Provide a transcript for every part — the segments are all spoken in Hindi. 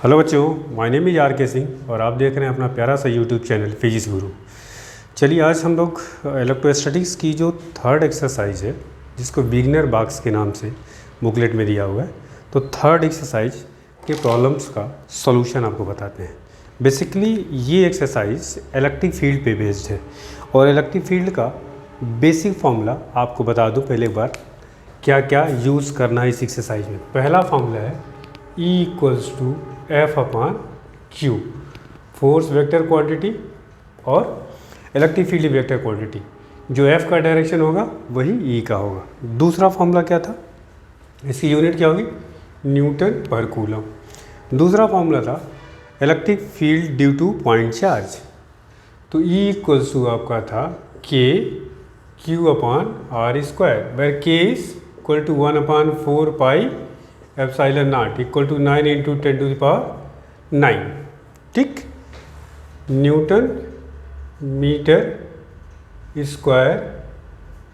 हेलो बच्चों, माय नेम इज आर के सिंह और आप देख रहे हैं अपना प्यारा सा यूट्यूब चैनल फिजिक्स गुरु। चलिए आज हम लोग इलेक्ट्रोस्टैटिक्स की जो थर्ड एक्सरसाइज है, जिसको बिगिनर बॉक्स के नाम से बुकलेट में दिया हुआ है, तो थर्ड एक्सरसाइज के प्रॉब्लम्स का सॉल्यूशन आपको बताते हैं। बेसिकली ये एक्सरसाइज इलेक्ट्रिक फील्ड पे बेस्ड है और इलेक्ट्रिक फील्ड का बेसिक फॉर्मूला आपको बता दूं पहले एक बार क्या क्या यूज़ करना है इस एक्सरसाइज में। पहला फॉर्मूला है E equals to F upon Q, force vector quantity और इलेक्ट्रिक फील्ड वेक्टर क्वांटिटी। जो एफ का डायरेक्शन होगा वही ई का होगा। दूसरा फॉर्मूला क्या था, इसकी यूनिट क्या होगी, न्यूटन पर कूलम। दूसरा फॉर्मूला था electric field due to point charge, तो ई इक्वल्स टू आपका था K Q upon R square, where K is equal to 1/4 pi epsilon naught equal to 9 into 10 to the power 9। ठीक, newton metre square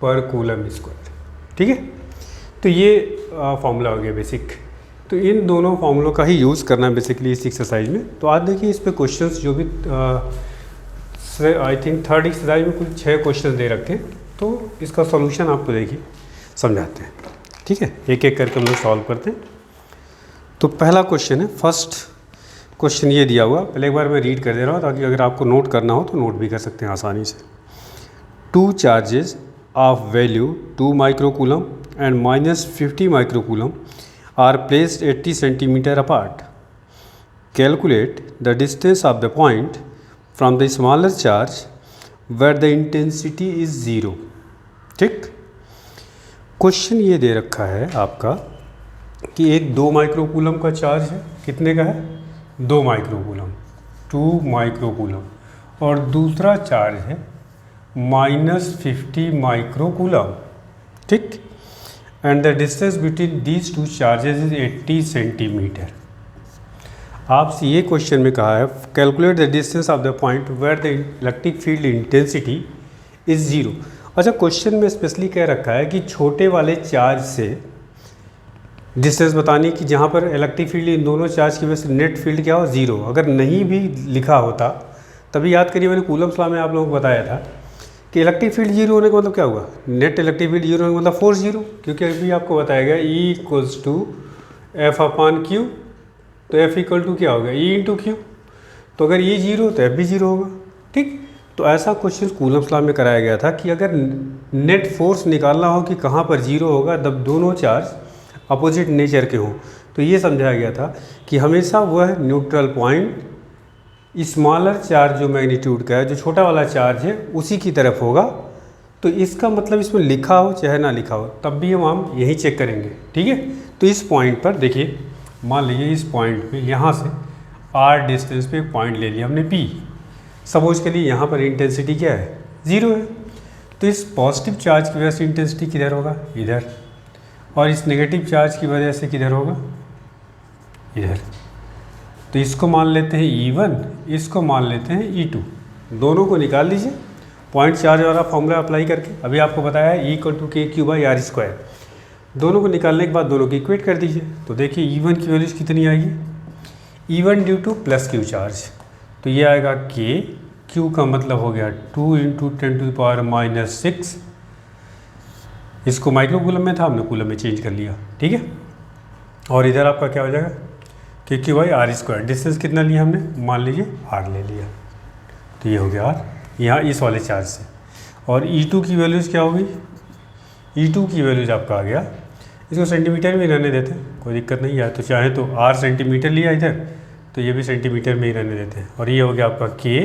per coulomb square. ठीक है, तो ये फॉर्मूला हो गया बेसिक। तो इन दोनों फॉर्मूलों का ही यूज़ करना है बेसिकली इस एक्सरसाइज में। तो आज देखिए इस पे क्वेश्चंस जो भी आई थिंक थर्ड एक्सरसाइज में कुल 6 क्वेश्चन दे रखे हैं, तो इसका सॉल्यूशन आपको देखिए समझाते हैं। ठीक है, एक एक करके हम लोग सॉल्व करते हैं। तो पहला क्वेश्चन है, फर्स्ट क्वेश्चन ये दिया हुआ, पहले एक बार मैं रीड कर दे रहा हूँ ताकि अगर आपको नोट करना हो तो नोट भी कर सकते हैं आसानी से। 2 charges of value 2 microcoulomb and -50 microcoulomb are placed 80 centimetre apart. Calculate the distance of the point from the smaller charge where the intensity is 0। ठीक, क्वेश्चन ये दे रखा है आपका कि एक 2 माइक्रोकूलम का चार्ज है, कितने का है, 2 माइक्रोकूलम, 2 माइक्रोकूलम, और दूसरा चार्ज है -50 माइक्रोकूलम। ठीक, and the distance between these 2 charges is 80 centimetre. आपसे ये क्वेश्चन में कहा है calculate the distance of the point where the electric field intensity is 0। अच्छा, क्वेश्चन में स्पेशली कह रखा है कि छोटे वाले चार्ज से डिस्टेंस बतानी कि जहाँ पर इलेक्ट्रिक फील्ड इन दोनों चार्ज की वजह से नेट फील्ड क्या हो, 0। अगर नहीं भी लिखा होता तभी याद करिए मैंने कूलम्स लॉ में आप लोगों को बताया था कि इलेक्ट्रिक फील्ड 0 होने का मतलब क्या हुआ, नेट इलेक्ट्रिक फील्ड 0 होने का मतलब फोर्स 0, क्योंकि अभी आपको बताया गया E equals to F upon Q, तो एफ इक्वल टू क्या होगा, E इंटू क्यू। तो अगर E 0 तो एफ भी 0 होगा। ठीक, तो ऐसा क्वेश्चन कूलम्स लॉ में कराया गया था कि अगर नेट फोर्स निकालना हो कि कहाँ पर 0 होगा जब दोनों चार्ज अपोजिट नेचर के हों, तो ये समझाया गया था कि हमेशा वह न्यूट्रल पॉइंट स्मॉलर चार्ज जो मैग्नीट्यूड का है, जो छोटा वाला चार्ज है, उसी की तरफ होगा। तो इसका मतलब इसमें लिखा हो चाहे ना लिखा हो तब भी हम यही चेक करेंगे। ठीक है, तो इस पॉइंट पर देखिए, मान लीजिए इस पॉइंट पे यहाँ से r डिस्टेंस पे एक पॉइंट ले लिया हमने P। सपोज के लिए यहाँ पर इंटेंसिटी क्या है, 0 है, तो इस पॉजिटिव चार्ज की वजह से इंटेंसिटी किधर होगा, इधर, और इस नेगेटिव चार्ज की वजह से किधर होगा, इधर। तो इसको मान लेते हैं E1, इसको मान लेते हैं E2। दोनों को निकाल लीजिए पॉइंट चार्ज वाला फॉर्मूला अप्लाई करके। अभी आपको बताया है E इक्वल टू के क्यू बाई आर स्क्वायर। दोनों को निकालने के बाद दोनों की इक्वेट कर दीजिए, तो देखिए E1 की वैल्यूज कितनी आएगी, E1 due two plus Q charge, तो ये आएगा के क्यू का मतलब हो गया 2 इंटू 10 टू द पावर -6। इसको माइक्रोकूलम में था, हमने कूलम में चेंज कर लिया। ठीक है, और इधर आपका क्या हो जाएगा, K Q by R square. Distance कितना लिया हमने, मान लीजिए आर ले लिया, तो ये हो गया आर यहाँ इस वाले चार्ज से। और E2 की वैल्यूज़ क्या होगी, E2 की वैल्यूज आपका आ गया, इसको सेंटीमीटर में रहने देते हैं, कोई दिक्कत नहीं है। तो चाहे तो r सेंटीमीटर लिया इधर, तो ये भी सेंटीमीटर में ही रहने देते हैं। और ये हो गया आपका k,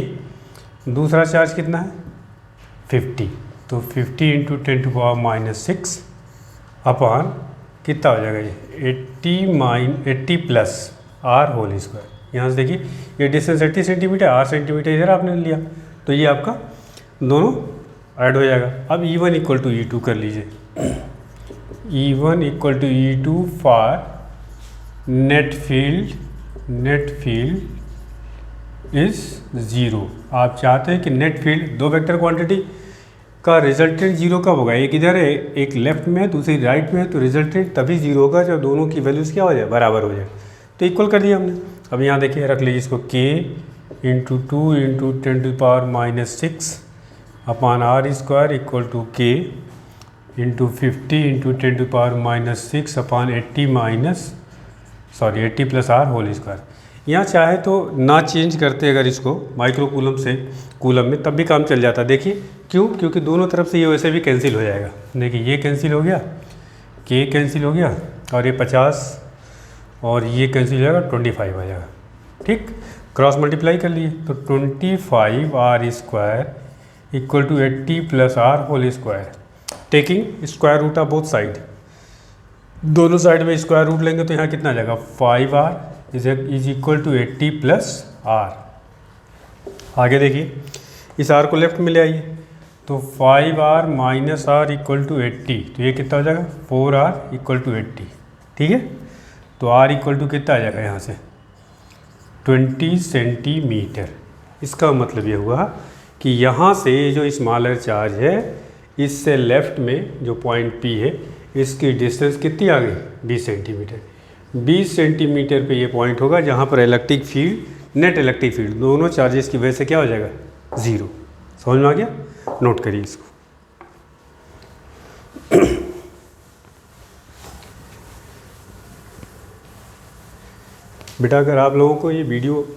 दूसरा चार्ज कितना है 50, तो 50 इंटू 10 टू पावर -6 अपॉन कितना हो जाएगा ये 80 प्लस r होल स्क्वायर। यहाँ से देखिए ये डिस्टेंस 80 सेंटीमीटर, r सेंटीमीटर इधर आपने लिया, तो ये आपका दोनों ऐड हो जाएगा। अब E1 इक्वल टू E2 कर लीजिए, E1 equal to E2 for net field is 0। आप चाहते हैं कि नेट फील्ड, दो वेक्टर क्वांटिटी का रिजल्टेंट 0 कब होगा, एक इधर है एक लेफ्ट में है दूसरी राइट में है, तो रिजल्टेंट तभी 0 होगा जब दोनों की वैल्यूज़ क्या हो जाए, बराबर हो जाए। तो इक्वल कर दिया हमने। अब यहाँ देखिए रख लीजिए इसको k into 2 into 10⁻⁻6 upon r square equal to k into 50 into 10⁻⁻6 upon 80 plus r whole square. यहाँ चाहे तो ना चेंज करते अगर इसको माइक्रो कूलम से कूलम में, तब भी काम चल जाता। देखिए क्यों, क्योंकि दोनों तरफ से ये वैसे भी कैंसिल हो जाएगा। देखिए ये कैंसिल हो गया, k कैंसिल हो गया, और ये 50 और ये कैंसिल हो जाएगा, 25 आ जाएगा। ठीक, क्रॉस मल्टीप्लाई कर लिए तो 25r square equal to 80 plus r whole square, taking square root of both side. दोनों साइड में स्क्वायर रूट लेंगे तो यहाँ कितना आ जाएगा, 5r is equal to 80 plus r। आगे देखिए इस r को लेफ्ट में ले आइए तो 5r minus r equal to 80, तो ये कितना हो जाएगा, 4r इक्वल टू 80। ठीक है, तो r इक्वल टू कितना आ जाएगा यहाँ से 20 सेंटीमीटर। इसका मतलब ये हुआ कि यहाँ से जो स्मॉलर चार्ज है इससे लेफ्ट में जो पॉइंट P है इसकी डिस्टेंस कितनी आ गई, 20 सेंटीमीटर। 20 सेंटीमीटर पे ये पॉइंट होगा जहाँ पर electric field, net electric field दोनों चार्जेस की वजह से क्या हो जाएगा, 0। समझ में आ गया, नोट करिए इसको। बेटा अगर आप लोगों को ये वीडियो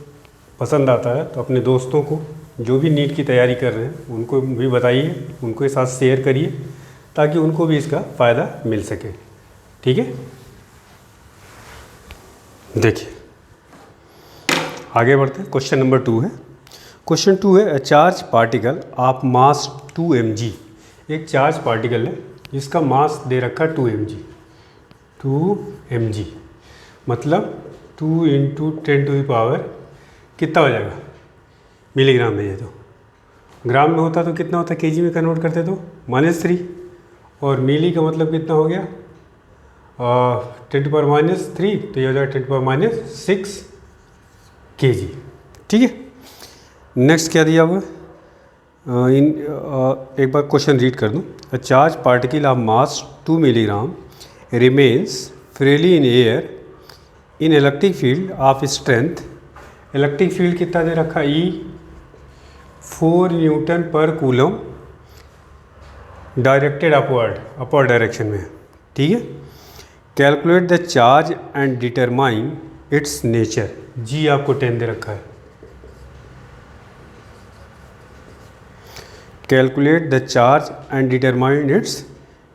पसंद आता है तो अपने दोस्तों को जो भी नीट की तैयारी कर रहे हैं उनको भी बताइए, उनको साथ शेयर करिए ताकि उनको भी इसका फ़ायदा मिल सके। ठीक है, देखिए आगे बढ़ते हैं। क्वेश्चन नंबर 2 है। क्वेश्चन 2 है, charge particle of mass 2 mg। एक चार्ज पार्टिकल है जिसका मास दे रखा 2 mg, मतलब 2 इंटू 10 टू द पावर कितना हो जाएगा, मिलीग्राम में। ये तो ग्राम में होता तो कितना होता, केजी में कन्वर्ट करते तो -3, और मिली का मतलब कितना हो गया 10 टू पावर -3, तो ये हो जाएगा 10 टू पावर -6 kg। ठीक है, नेक्स्ट क्या दिया हुआ एक बार क्वेश्चन रीड कर दूँ। A charge particle of mass 2 milligram remains freely in air in electric field of strength. Electric field कितना दे रखा, E 4 Newton per coulomb, directed upward direction में। ठीक है, calculate the charge and determine its nature. G आपको 10 दे रखा है। Calculate the charge and determine its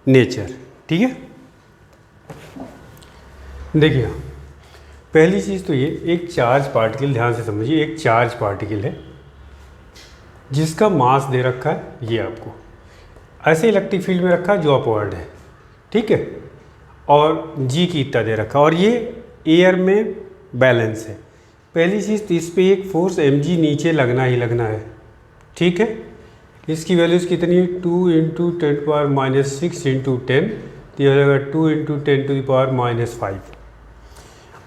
nature. ठीक है, देखिए पहली चीज़ तो ये, एक चार्ज पार्टिकल, ध्यान से समझिए, एक चार्ज पार्टिकल है जिसका मास दे रखा है ये आपको, ऐसे इलेक्ट्रिक फील्ड में रखा है जो अपवर्ड है। ठीक है, और G की इतना दे रखा, और ये एयर में बैलेंस है। पहली चीज़ तो इस पर एक फोर्स mg नीचे लगना ही लगना है। ठीक है, इसकी वैल्यूज़ कितनी है, 2 इंटू 10 टू पावर -6 इंटू 10, तो ये हो जाएगा 2 इंटू 10 टू द पावर -5।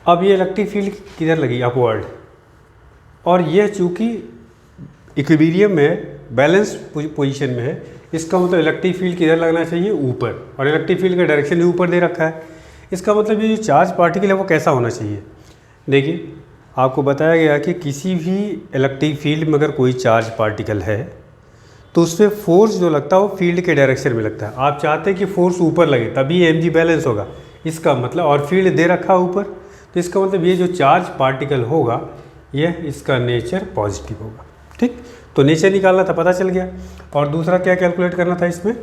अब ये इलेक्ट्रिक फील्ड किधर लगी, अपवर्ड, और यह चूँकि इक्विलिब्रियम में, बैलेंस पोजीशन में है, इसका मतलब इलेक्ट्रिक फील्ड किधर लगना चाहिए, ऊपर, और इलेक्ट्रिक फील्ड का डायरेक्शन भी ऊपर दे रखा है। इसका मतलब ये जो चार्ज पार्टिकल है वो कैसा होना चाहिए। देखिए आपको बताया गया कि किसी भी इलेक्ट्रिक फील्ड में अगर कोई चार्ज पार्टिकल है तो उससे फोर्स जो लगता है वो फील्ड के डायरेक्शन में लगता है। आप चाहते हैं कि फोर्स ऊपर लगे तभी mg बैलेंस होगा, इसका मतलब, और फील्ड दे रखा ऊपर, तो इसका मतलब ये जो चार्ज पार्टिकल होगा यह, इसका नेचर पॉजिटिव होगा। ठीक, तो नेचर निकालना था, पता चल गया। और दूसरा क्या कैलकुलेट करना था इसमें,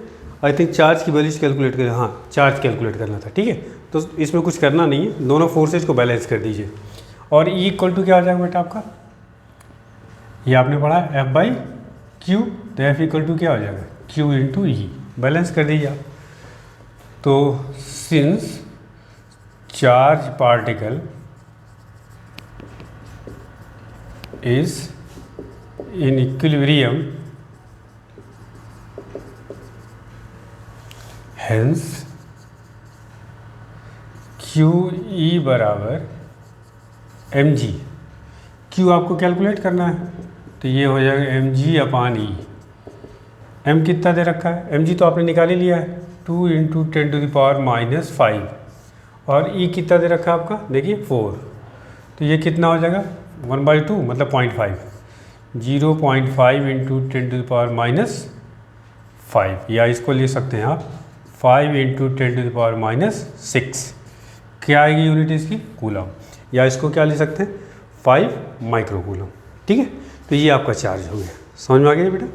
आई थिंक चार्ज की वैल्यूज कैलकुलेट कर, हाँ चार्ज कैलकुलेट करना था। ठीक है, तो इसमें कुछ करना नहीं है, दोनों फोर्सेज को बैलेंस कर दीजिए। और E इक्वल टू क्या आ जाएगा बेटा आपका, ये आपने पढ़ा F/Q, तो F इक्वल टू क्या हो जाएगा, Q इंटू E, बैलेंस कर दीजिए आप। तो since charge particle is in equilibrium, hence QE बराबर mg। Q आपको कैलकुलेट करना है, तो ये हो जाएगा mg अपान E। m कितना दे रखा है, mg तो आपने निकाल ही लिया है, 2 इंटू 10 टू द पावर -5, और E कितना दे रखा है आपका, देखिए 4, तो ये कितना हो जाएगा 1/2 मतलब 0.5, 0.5 इंटू 10⁻⁻5, या इसको ले सकते हैं आप 5 इंटू 10⁻⁻6। क्या आएगी यूनिट इसकी? कूलम, या इसको क्या ले सकते हैं 5 माइक्रो कूलम। ठीक है, तो ये आपका चार्ज हो गया। समझ में आ गया बेटा?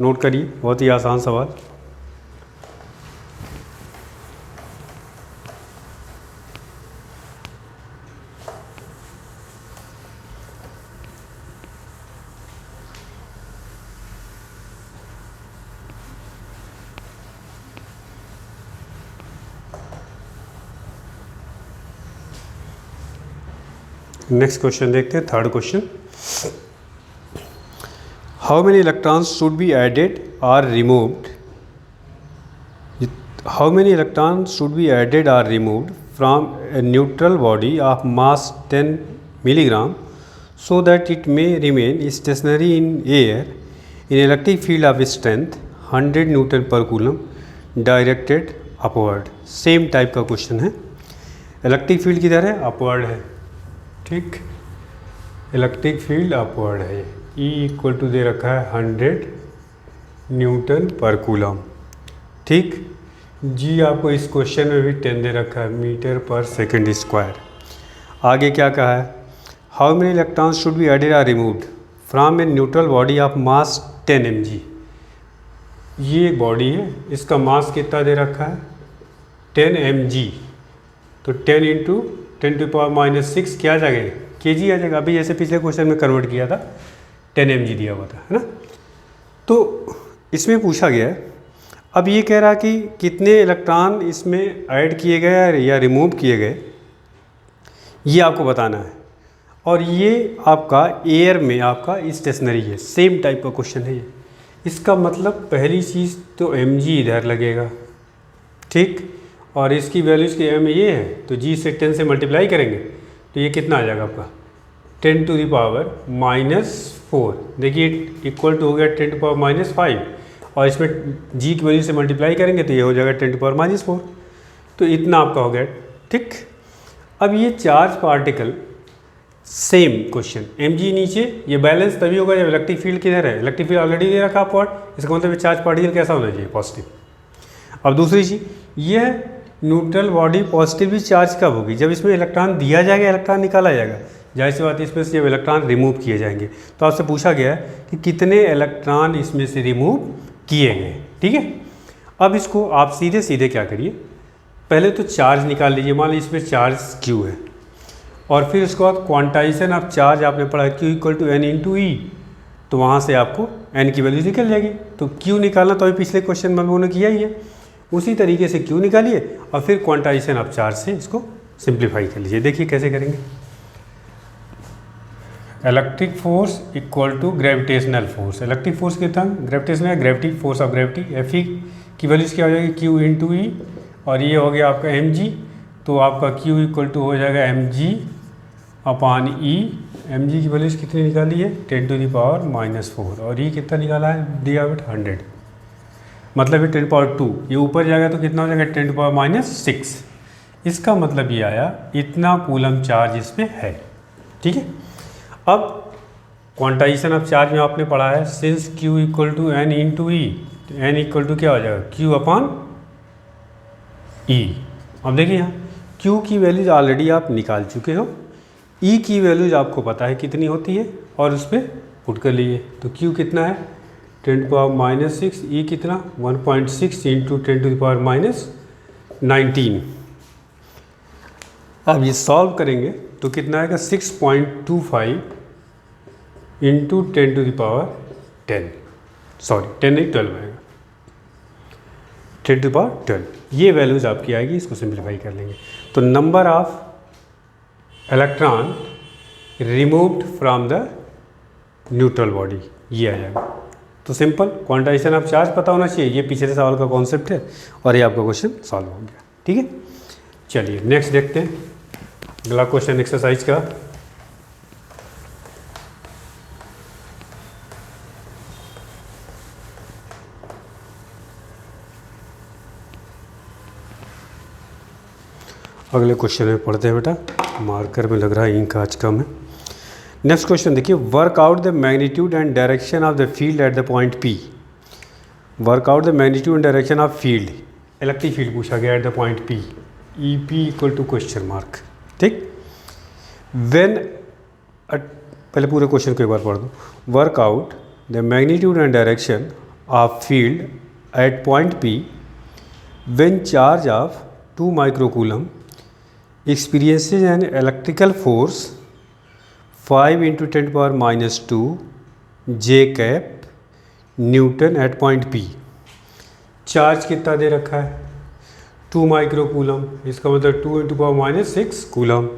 नोट करिए, बहुत ही आसान सवाल। नेक्स्ट क्वेश्चन देखते हैं, third question. How many electrons should be added or removed, how many electrons should be added or removed from a neutral body of mass 10 milligram so that it may remain stationary in air in electric field of strength 100 Newton per coulomb directed upward. Same type का क्वेश्चन है। इलेक्ट्रिक फील्ड किधर है? अपवर्ड है। ठीक, इलेक्ट्रिक फील्ड अपवर्ड है। E इक्वल टू दे रखा है 100 न्यूटन पर कूलम। ठीक, G आपको इस क्वेश्चन में भी 10 दे रखा है, मीटर पर सेकंड स्क्वायर। आगे क्या कहा है? How many electrons should be added or removed from a neutral body of mass 10 mg। ये एक बॉडी है, इसका मास कितना दे रखा है 10 mg, तो 10 इंटू 10⁻⁻6 क्या आ जाएगा? kg आ जाएगा। अभी जैसे पिछले क्वेश्चन में कन्वर्ट किया था 10 mg दिया हुआ था, है ना। तो इसमें पूछा गया है, अब ये कह रहा कि कितने इलेक्ट्रॉन इसमें ऐड किए गए या रिमूव किए गए, ये आपको बताना है। और ये आपका एयर में आपका स्टेशनरी है। सेम टाइप का क्वेश्चन है ये। इसका मतलब पहली चीज़ तो mg इधर लगेगा, ठीक, और इसकी वैल्यू इसकी m ये है, तो g से 10 से मल्टीप्लाई करेंगे तो ये कितना आ जाएगा आपका 10⁻⁻4। देखिए इक्वल टू हो गया 10⁻⁻5, और इसमें g की वैल्यू से मल्टीप्लाई करेंगे तो ये हो जाएगा 10⁻⁻4। तो इतना आपका हो गया। ठीक, अब ये charge particle, same question, mg नीचे, ये बैलेंस तभी होगा जब इलेक्ट्रिक फील्ड किधर है? इलेक्ट्रिक फील्ड ऑलरेडी दे रखा अपवर्ड, इसका मतलब चार्ज पार्टिकल कैसा होना चाहिए? पॉजिटिव। अब दूसरी चीज़ ये है, न्यूट्रल बॉडी पॉजिटिवली चार्ज कब होगी? जब इसमें इलेक्ट्रॉन दिया जाएगा, इलेक्ट्रॉन निकाला जाएगा। जाहिर सी बात है, इसमें से जब इलेक्ट्रॉन रिमूव किए जाएंगे, तो आपसे पूछा गया है कि कितने इलेक्ट्रॉन इसमें से रिमूव किए गए। ठीक है, अब इसको आप सीधे सीधे क्या करिए, पहले तो चार्ज निकाल लीजिए। मान लीजिए इसमें चार्ज Q है, और फिर उसके बाद क्वांटाइजेशन ऑफ चार्ज आपने पढ़ा Q equal to N into E, तो वहाँ से आपको N की वैल्यू निकल जाएगी। तो Q निकालना तो अभी पिछले क्वेश्चन में हम लोगों ने किया ही है, उसी तरीके से Q निकालिए और फिर क्वांटाइजेशन ऑफ चार्ज से इसको सिंप्लीफाई कर लीजिए। देखिए कैसे करेंगे। Electric force equal to gravitational force. Electric force कितना? Gravitational, gravity, force of gravity, Fe की वैल्यूज क्या हो जाएगी Q इंटू E, और ये हो गया आपका mg, तो आपका Q इक्वल टू हो जाएगा mg अपॉन E। mg की वैल्यूज कितनी निकाली है 10⁻⁻4, और E कितना निकाला है? दिया बेटा 100, मतलब ये 10⁻2, ये ऊपर जाएगा तो कितना हो जाएगा 10⁻⁻6। इसका मतलब ये आया इतना कूलम चार्ज इसमें है। ठीक है, अब क्वांटाइजेशन ऑफ चार्ज में आपने पढ़ा है, since Q equal to N into E, तो N इक्वल टू क्या हो जाएगा Q अपॉन E। अब देखिए यहाँ Q की वैल्यूज ऑलरेडी आप निकाल चुके हो, E की वैल्यूज आपको पता है कितनी होती है, और उस पर पुट कर लीजिए। तो Q कितना है 10⁻⁻6, E कितना 1.6 इंटू 10⁻⁻19। अब ये सॉल्व करेंगे तो कितना आएगा 6.25 इंटू 10⁻10, सॉरी 10 नहीं 12 आएगा, 10⁻12। ये वैल्यूज आपकी आएगी, इसको सिंप्लीफाई कर लेंगे तो number of electron removed from the neutral body ये आ जाएगा। तो सिंपल क्वांटाइजेशन ऑफ चार्ज पता होना चाहिए, ये पिछले सवाल का कॉन्सेप्ट है, और ये आपका क्वेश्चन सॉल्व हो गया। ठीक है, चलिए नेक्स्ट देखते हैं अगला क्वेश्चन एक्सरसाइज का। अगले क्वेश्चन में पढ़ते हैं बेटा, मार्कर में लग रहा है इंक आज कम है। नेक्स्ट क्वेश्चन देखिए, work out the magnitude and direction of the field at the point P. Work out the magnitude and direction of field, electric field पूछा गया at the point P, E P equal to question mark. ठीक, व्हेन, पहले पूरे क्वेश्चन को एक बार पढ़ दो। Work out the magnitude and direction of field at point P when charge of 2 microcoulomb experiences an electrical force 5 × 10⁻² J cap newton at point P। Charge कितना दे रखा है? 2 माइक्रोकूलम, इसका मतलब 2 × 10⁻6 coulomb.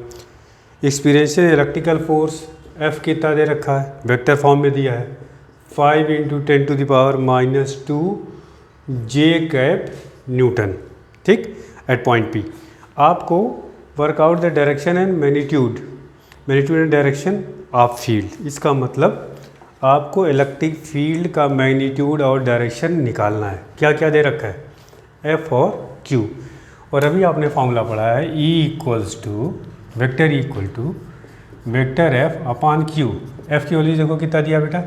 Experience electrical force F कितना दे रखा है? वेक्टर फॉर्म में दिया है, 5 × 10⁻² J कैप न्यूटन। ठीक, एट पॉइंट पी। आपको workout the direction and magnitude and direction of field, इसका मतलब आपको इलेक्ट्रिक फील्ड का मैग्नीट्यूड और डायरेक्शन निकालना है। क्या क्या दे रखा है? एफ और क्यू। और अभी आपने फॉर्मूला पढ़ा है, E equals to vector F upon Q. F की वैल्यू देखो कितना दिया बेटा,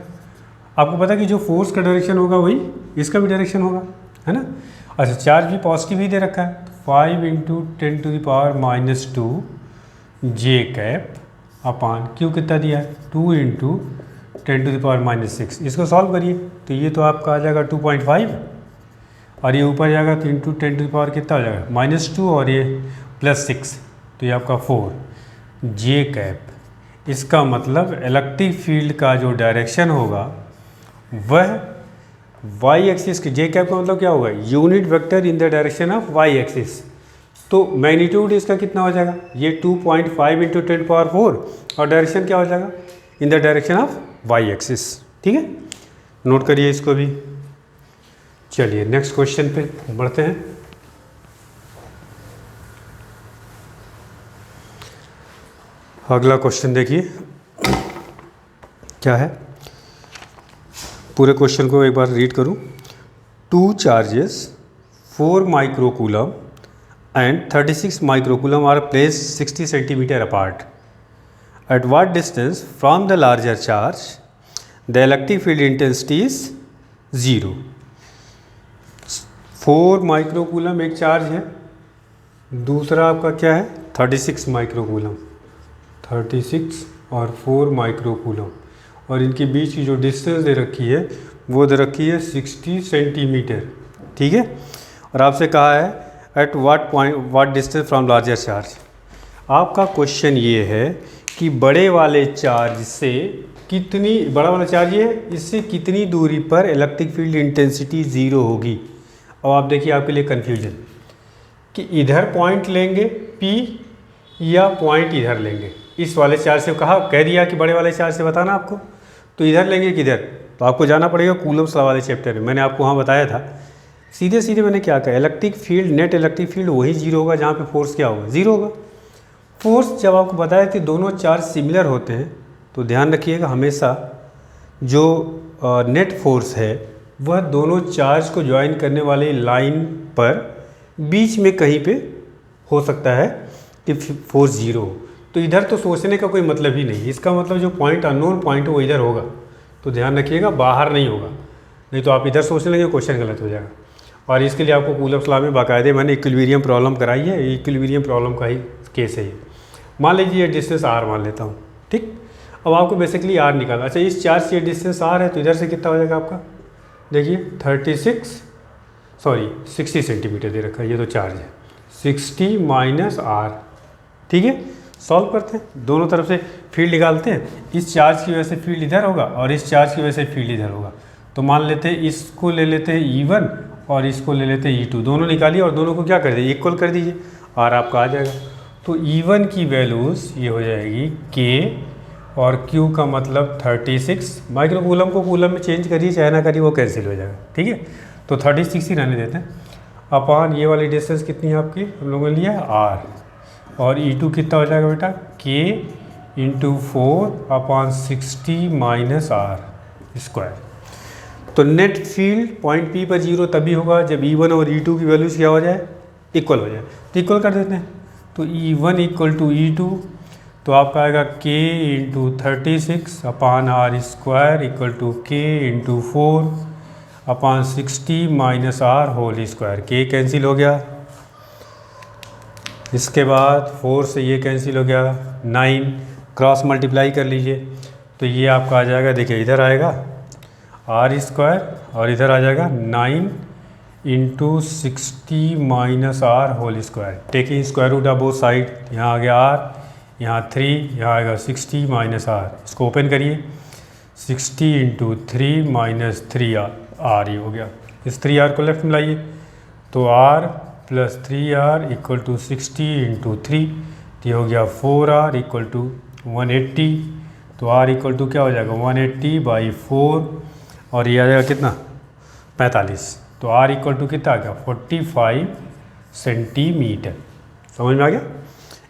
आपको पता कि जो फोर्स का डायरेक्शन होगा वही इसका भी डायरेक्शन होगा, है ना। अच्छा, चार्ज भी पॉजिटिव ही दे रखा है, 5 × 10⁻² J कैप अपान क्यू कितना दिया है? 2 × 10⁻6। इसको सॉल्व करिए तो ये तो आपका आ जाएगा 2.5 और ये ऊपर जाएगा तो इंटू 10⁻, कितना हो जाएगा? -2 और ये +6, तो ये आपका 4 J कैप। इसका मतलब इलेक्ट्रिक फील्ड का जो डायरेक्शन होगा वह वाई एक्सिस के, जे कैप का मतलब क्या होगा? Unit vector in the direction of Y axis. तो मैग्नीट्यूड इसका कितना हो जाएगा? ये 2.5 × 10⁻4 और डायरेक्शन क्या हो जाएगा? In the direction of Y axis. ठीक है, नोट करिए इसको भी। चलिए नेक्स्ट क्वेश्चन पे बढ़ते हैं। अगला क्वेश्चन देखिए क्या है, पूरे क्वेश्चन को एक बार रीड करूं। 2 charges 4 microcoulomb and 36 microcoulomb are placed 60 centimetre apart. At what distance from the larger charge the electric field intensity is 0। 4 microcoulomb एक चार्ज है, दूसरा आपका क्या है? 36 माइक्रोकूलम, 36 और 4 माइक्रोकूलम, और इनके बीच की जो डिस्टेंस दे रखी है वो दे रखी है 60 सेंटीमीटर। ठीक है, और आपसे कहा है eight what distance from larger charge. आपका क्वेश्चन ये है कि बड़े वाले चार्ज से कितनी, बड़ा वाला चार्ज ये है, इससे कितनी दूरी पर इलेक्ट्रिक फील्ड इंटेंसिटी 0 होगी। अब आप देखिए, आपके लिए कन्फ्यूजन कि इधर पॉइंट लेंगे P या पॉइंट इधर लेंगे। इस वाले चार्ज से कह दिया कि बड़े वाले चार्ज से बताना आपको, तो इधर लेंगे किधर? तो आपको जाना पड़ेगा कूलम्स लॉ वाले चैप्टर में, मैंने आपको वहाँ बताया था। सीधे सीधे मैंने क्या कहा, electric field, net electric field वही 0 होगा जहाँ पे फोर्स क्या होगा? 0 होगा। फोर्स जब आपको बताया कि दोनों चार्ज सिमिलर होते हैं, तो ध्यान रखिएगा हमेशा जो नेट फोर्स है वह दोनों चार्ज को ज्वाइन करने वाली लाइन पर बीच में कहीं पे हो सकता है कि फोर्स 0 हो। तो इधर तो सोचने का कोई मतलब ही नहीं, इसका मतलब जो पॉइंट अननोन पॉइंट है वो इधर होगा। तो ध्यान रखिएगा, बाहर नहीं होगा, नहीं तो आप इधर सोचने लगे क्वेश्चन गलत हो जाएगा। और इसके लिए आपको कूलम्स लॉ में बाकायदे मैंने इक्विलिब्रियम प्रॉब्लम कराई है, इक्विलिब्रियम प्रॉब्लम का ही केस है ये। मान लीजिए ये डिस्टेंस r मान लेता हूँ। ठीक, अब आपको बेसिकली r निकालना। अच्छा, इस चार्ज से ये डिस्टेंस r है, तो इधर से कितना हो जाएगा आपका? देखिए 60 सेंटीमीटर दे रखा है, ये तो चार्ज है, 60 - r। ठीक है, सॉल्व करते हैं, दोनों तरफ से फील्ड निकालते हैं। इस चार्ज की वजह से फील्ड इधर होगा और इस चार्ज की वजह से फील्ड इधर होगा। तो मान लेते हैं इसको ले लेते हैं E1 और इसको ले लेते हैं E2, दोनों निकालिए और दोनों को क्या कर दीजिए? इक्वल कर दीजिए, और आपका आ जाएगा। तो E1 की वैल्यूज़ ये हो जाएगी K और Q का मतलब 36 माइक्रोकूलम को कूलम में चेंज करिए चाहे ना करिए, वो कैंसिल हो जाएगा। ठीक है, तो 36 ही रहने देते हैं। अपॉन ये वाली डिस्टेंस कितनी है आपकी, हम लोगों ने लिया R, और E2 कितना हो जाएगा बेटा? K × 4/60 - R square. तो नेट फील्ड पॉइंट P पर 0 तभी होगा जब E1 और E2 की वैल्यूज़ क्या हो जाए? इक्वल हो जाए। तो इक्वल कर देते हैं, तो E1 इक्वल टू E2, तो आपका आएगा K into 36 upon R square equal to K into 4 upon 60 minus R whole square. K cancel हो गया, इसके बाद 4 से ये कैंसिल हो गया, 9 क्रॉस मल्टीप्लाई कर लीजिए, तो ये आपका आ जाएगा, देखिए इधर आएगा आर स्क्वायर और इधर आ जाएगा 9 into 60 minus R whole square, taking square root of both side. यहाँ आ गया आर, यहाँ 3, यहाँ आएगा 60 माइनस आर। इसको ओपन करिए, 60 इंटू 3 माइनस 3 आर ये हो गया। इस 3r को लेफ्ट में लाइए, तो r plus 3r equal to 60 into 3, ये हो गया 4r इक्वल टू 180। तो r इक्वल टू क्या हो जाएगा 180/4 और ये आ जाएगा कितना 45। तो r इक्वल टू कितना आ गया 45 सेंटीमीटर। समझ में आ गया?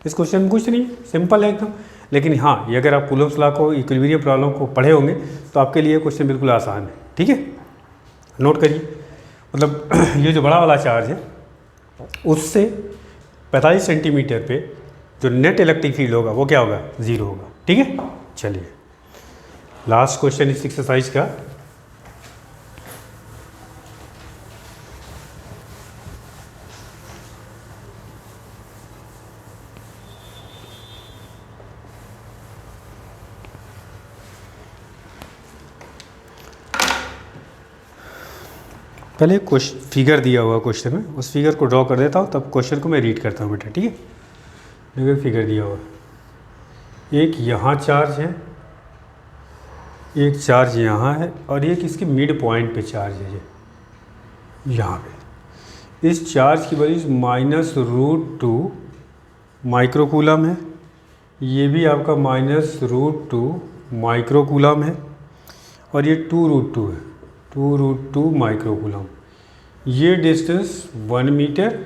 इस क्वेश्चन में कुछ नहीं, सिंपल है एकदम। लेकिन हाँ, ये अगर आप कूलम्ब्स लॉ को, इक्विलिब्रियम प्रॉब्लम को पढ़े होंगे तो आपके लिए क्वेश्चन बिल्कुल आसान है। ठीक है, नोट करिए। मतलब ये जो बड़ा वाला चार्ज है उससे 45 सेंटीमीटर पे जो नेट इलेक्ट्रिक फील्ड होगा वो क्या होगा, 0 होगा। ठीक है, चलिए लास्ट क्वेश्चन इस एक्सरसाइज का। पहले फिगर दिया हुआ क्वेश्चन में, उस फिगर को ड्रॉ कर देता हूँ, तब क्वेश्चन को मैं रीड करता हूँ बेटा। ठीक है, देखो फिगर दिया हुआ, एक यहाँ चार्ज है, एक चार्ज यहाँ है और एक इसके मिड पॉइंट पे चार्ज है यहाँ पे। इस चार्ज की वैल्यू -√2 माइक्रोकूलम है, ये भी आपका -√2 माइक्रोकूलम है और ये 2√2 है, 2√2 माइक्रोकूलम। ये डिस्टेंस 1 मीटर,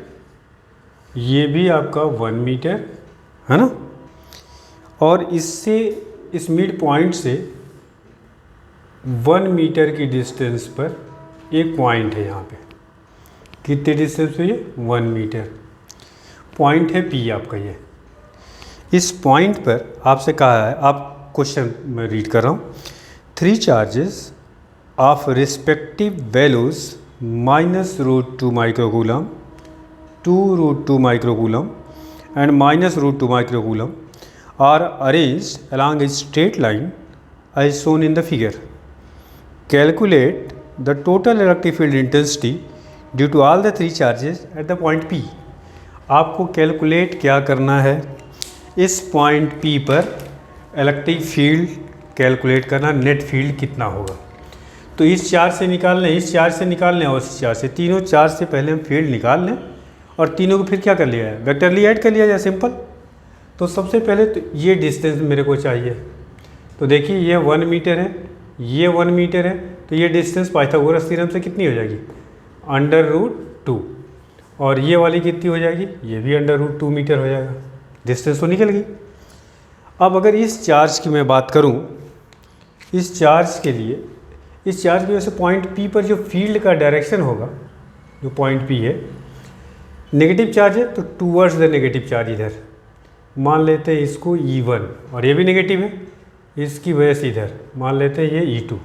ये भी आपका 1 मीटर है ना। और इससे, इस मिड पॉइंट से 1 मीटर की डिस्टेंस पर एक पॉइंट है यहाँ पे। कितने डिस्टेंस पे ये 1 मीटर पॉइंट है P आपका। ये इस पॉइंट पर आपसे कहा है, आप क्वेश्चन में रीड कर रहा हूँ, 3 charges of respective values -√2 microcoulomb, 2√2 microcoulomb and -√2 microcoulomb are arranged along a straight line as shown in the figure. Calculate the total electric field intensity due to all the 3 charges at the point P. आपको कैलकुलेट क्या करना है, इस पॉइंट P पर इलेक्ट्रिक फील्ड कैलकुलेट करना, नेट फील्ड कितना होगा। तो इस चार्ज से निकाल लें, इस चार्ज से निकाल लें और इस चार्ज से, तीनों चार्ज से पहले हम फील्ड निकाल लें और तीनों को फिर क्या कर लिया है, वेक्टरली ऐड कर लिया जाए, सिंपल। तो सबसे पहले तो ये डिस्टेंस मेरे को चाहिए। तो देखिए ये 1 मीटर है, ये 1 मीटर है, तो ये डिस्टेंस पाइथागोरस थ्योरम से कितनी हो जाएगी, √2। और ये वाली कितनी हो जाएगी, ये भी √2 मीटर हो जाएगा। डिस्टेंस तो निकल गई। अब अगर इस चार्ज की मैं बात करूँ, इस चार्ज के लिए, इस चार्ज की वजह से पॉइंट P पर जो फील्ड का डायरेक्शन होगा, जो पॉइंट P है, नेगेटिव चार्ज है तो टूवर्ड्स द नेगेटिव चार्ज इधर मान लेते हैं इसको E1, और ये भी नेगेटिव है, इसकी वजह से इधर मान लेते हैं ये E2।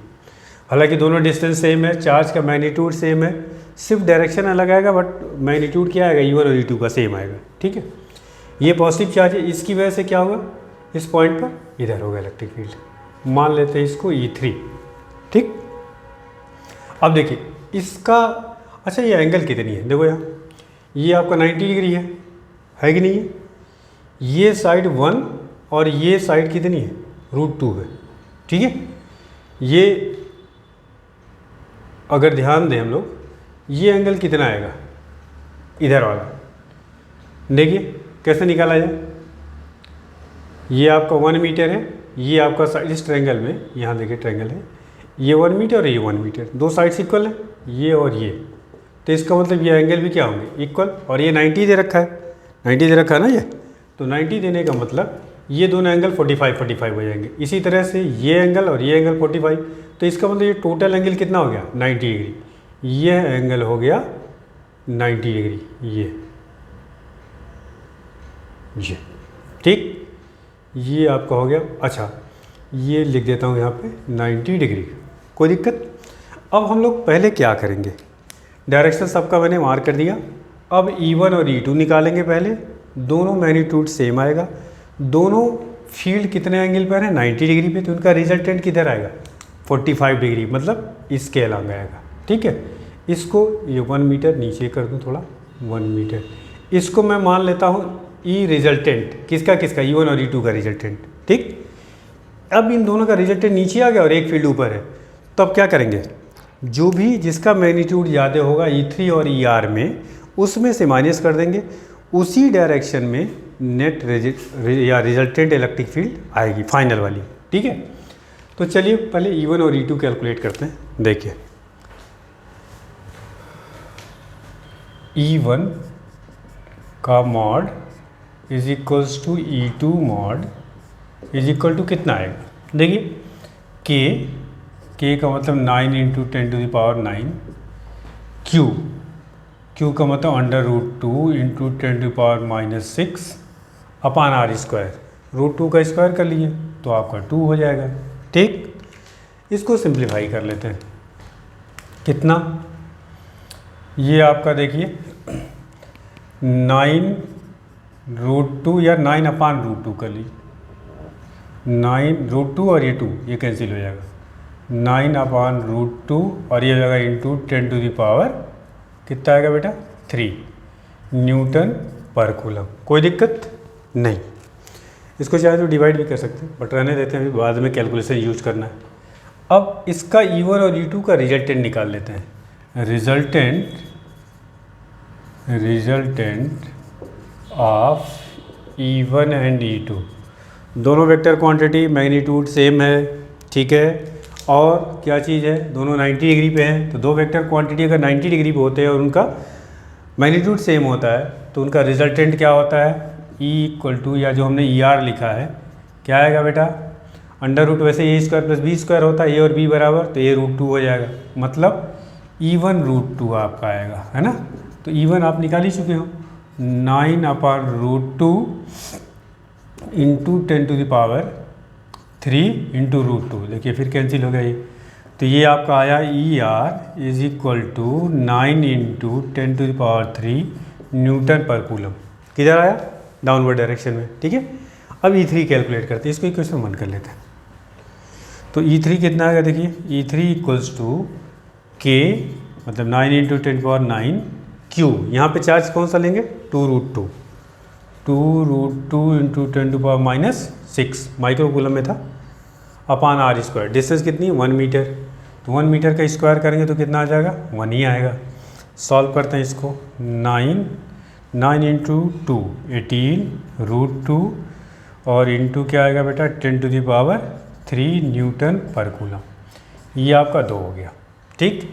हालांकि दोनों डिस्टेंस सेम है, चार्ज का मैग्नीट्यूड सेम है, सिर्फ डायरेक्शन अलग आएगा, बट मैग्नीट्यूड क्या आएगा, E1 और E2 का सेम आएगा। ठीक है, ये पॉजिटिव चार्ज है, इसकी वजह से क्या होगा, इस पॉइंट पर इधर होगा इलेक्ट्रिक फील्ड, मान लेते हैं इसको E3। ठीक, अब देखिए इसका, अच्छा ये एंगल कितनी है, देखो यहाँ ये आपका 90 डिग्री है कि नहीं है। ये साइड 1 और ये साइड कितनी है, √2 है। ठीक है, ये अगर ध्यान दें हम लोग, ये एंगल कितना आएगा, इधर वाला, देखिए कैसे निकाला जाए। ये आपका 1 मीटर है, ये आपका इस ट्रायंगल में, यहाँ देखिए ट्रायंगल है, ये 1 मीटर और ये 1 मीटर, दो साइड्स इक्वल है, ये और ये। तो इसका मतलब ये एंगल भी क्या होंगे, इक्वल। और ये 90 दे रखा है, 90 दे रखा है ना ये, तो 90 देने का मतलब ये दोनों एंगल 45 हो जाएंगे। इसी तरह से ये एंगल और ये एंगल 45, तो इसका मतलब ये टोटल एंगल कितना हो गया, 90 डिग्री। ये एंगल हो गया 90 डिग्री, ये, ठीक, ये आपका हो गया। अच्छा, ये लिख देता हूँ यहाँ पे 90 डिग्री, कोई दिक्कत। अब हम लोग पहले क्या करेंगे, डायरेक्शन सबका मैंने मार्क कर दिया। अब E1 और E2 निकालेंगे पहले, दोनों मैग्नीट्यूड सेम आएगा, दोनों फील्ड कितने एंगल पर है, 90 डिग्री पे, तो उनका रिजल्टेंट किधर आएगा, 45 डिग्री, मतलब इसके अलग आएगा, ठीक है। इसको ये 1 मीटर नीचे कर दूँ थोड़ा, 1 मीटर, इसको मैं मान लेता हूँ ई रिजल्टेंट, किसका किसका, E1 और E2 का रिजल्टेंट, ठीक। अब इन दोनों का रिजल्टेंट नीचे आ गया और एक फील्ड ऊपर है, तो अब क्या करेंगे, जो भी जिसका मैग्नीट्यूड ज़्यादा होगा E3 और ER में, उसमें से माइनस कर देंगे, उसी डायरेक्शन में नेट या रिजल्टेंट इलेक्ट्रिक फील्ड आएगी फाइनल वाली, ठीक है। तो चलिए पहले E1 और E2 कैलकुलेट करते हैं। देखिए, E1 का mod is equals to E2 mod is equal to कितना आएगा, देखिए K का मतलब 9 इंटू 10⁻⁹, Q का मतलब √2 इंटू 10⁻⁻6 अपान R², √2 का स्क्वायर कर लिए तो आपका 2 हो जाएगा, ठीक। इसको सिंप्लीफाई कर लेते हैं, कितना, ये आपका देखिए 9√2 या 9 अपान √2 कर ली, 9√2 और ये 2 ये कैंसिल हो जाएगा, 9 अपान √2 और ये हो जाएगा इंटू 10⁻, कितना आएगा बेटा, 3 न्यूटन पर कूलम। कोई दिक्कत नहीं, इसको चाहे तो डिवाइड भी कर सकते हैं, बट रहने देते हैं, अभी बाद में कैलकुलेशन यूज करना है। अब इसका E1 और E2 का रिजल्टेंट निकाल लेते हैं। Resultant of E1 and E2, दोनों वेक्टर क्वांटिटी मैग्नीट्यूड सेम है, ठीक है, और क्या चीज़ है, दोनों 90 डिग्री पे हैं, तो दो वेक्टर क्वांटिटी अगर 90 डिग्री पे होते हैं और उनका मैग्नीट्यूड सेम होता है, तो उनका रिजल्टेंट क्या होता है, E इक्वल टू, या जो हमने ER लिखा है, क्या आएगा बेटा, √, वैसे A² + B² होता है, A और B बराबर, तो A √2 हो जाएगा, मतलब E1 √2 आपका आएगा, है ना। तो E1 आप निकाल ही चुके हो, 9 अपान √2 इंटू 10⁻³ इंटू √2, देखिए फिर कैंसिल हो गया ये, तो ये आपका आया ER is equal to 9 into 10⁻³ newton per coulomb, किधर आया, डाउनवर्ड डायरेक्शन में, ठीक है। अब E3 कैलकुलेट करते हैं, इसको इक्वेशन 1 कर लेते हैं। तो E3 कितना आएगा, देखिए E3 इक्वल्स टू K मतलब 9 इंटू 10⁻⁹ Q, यहाँ पे चार्ज कौन सा लेंगे, 2√2 इंटू 10⁻⁻6 माइक्रो कूलम में था, अपान R², डिस्टेंस कितनी, 1 मीटर, तो 1 मीटर का स्क्वायर करेंगे तो कितना आ जाएगा, 1 ही आएगा। सॉल्व करते हैं इसको, 9 इंटू 2 18 √2 और इंटू क्या आएगा बेटा 10⁻³ न्यूटन पर कूलम, ये आपका 2 हो गया, ठीक।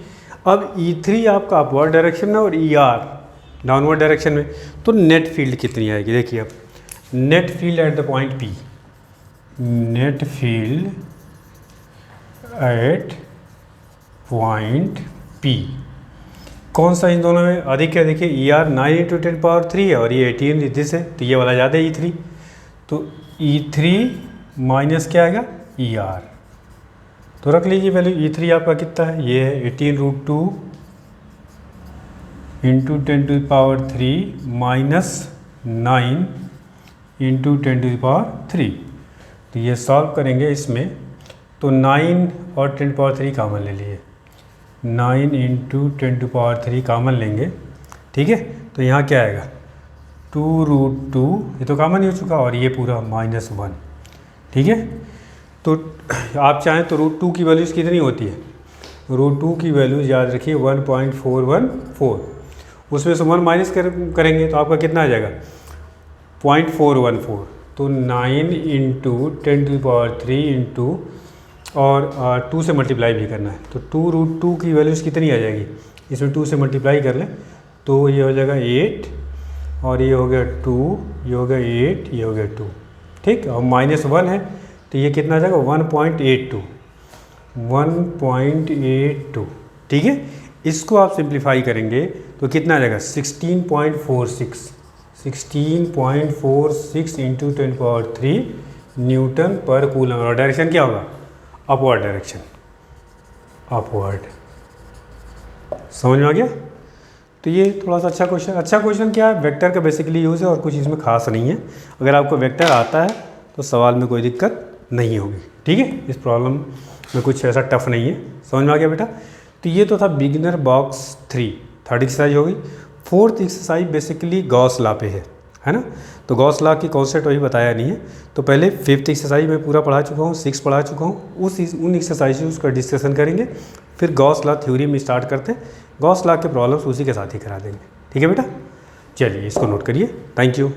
अब E3 आपका अपवर्ड डायरेक्शन में और ER डाउनवर्ड डायरेक्शन में, तो नेट फील्ड कितनी आएगी, देखिए अब net field at the point P, net field at point P कौन सा इन दोनों में अधिक है, देखिए ER 9 इंटू 10⁻³ है और ये 18 दिस है, तो ये वाला ज़्यादा है E3, तो E3 माइनस क्या आएगा ER, तो रख लीजिए वैल्यू, E3 आपका कितना है, ये है 18√2 इंटू 10⁻³ माइनस 9 इंटू 10⁻³, तो ये सॉल्व करेंगे इसमें, तो 9 और 10⁻³ कॉमन ले लिए, 9 इंटू 10⁻³ कॉमन लेंगे, ठीक है, तो यहाँ क्या आएगा 2√2, ये तो कॉमन ही हो चुका, और ये पूरा -1, ठीक है। तो आप चाहें तो √2 की वैल्यूज़ कितनी होती है, √2 की वैल्यूज़ याद रखिए 1.414, उसमें से 1 माइनस करेंगे तो आपका कितना आ जाएगा 0.414, तो 9 इंटू 10⁻³ इंटू और 2 से मल्टीप्लाई भी करना है, तो 2√2 की वैल्यूज़ कितनी आ जाएगी, इसमें 2 से मल्टीप्लाई कर लें तो ये हो जाएगा 8 और ये हो गया 2, ये हो गया 8, ये हो गया 2, ठीक, और -1 है तो ये कितना आ जाएगा 1.82, ठीक है। इसको आप सिंप्लीफाई करेंगे तो कितना आ जाएगा 16.46, 16.46 इंटू 10⁻³ न्यूटन पर कूलम। और डायरेक्शन क्या होगा? Upward direction, upward. समझ में आ गया? तो ये थोड़ा सा अच्छा क्वेश्चन क्या है, वेक्टर का बेसिकली यूज़ है और कुछ इसमें खास नहीं है। अगर आपको वेक्टर आता है तो सवाल में कोई दिक्कत नहीं होगी, ठीक है। इस प्रॉब्लम में कुछ ऐसा टफ नहीं है। समझ में आ गया बेटा? तो ये तो था बिगिनर बॉक्स 3, थर्ड एक्सरसाइज हो गई। Fourth exercise basically Gauss law पे है ना। तो गॉस लॉ की कॉन्सेप्ट वही बताया नहीं है। तो पहले फिफ्थ एक्सरसाइज में पूरा पढ़ा चुका हूँ, 6 पढ़ा चुका हूँ। उन एक्सरसाइज से उसका डिस्कशन करेंगे, फिर गॉस लॉ थ्योरी में स्टार्ट करते हैं। गॉस लॉ के प्रॉब्लम्स उसी के साथ ही करा देंगे, ठीक है बेटा। चलिए इसको नोट करिए। Thank you.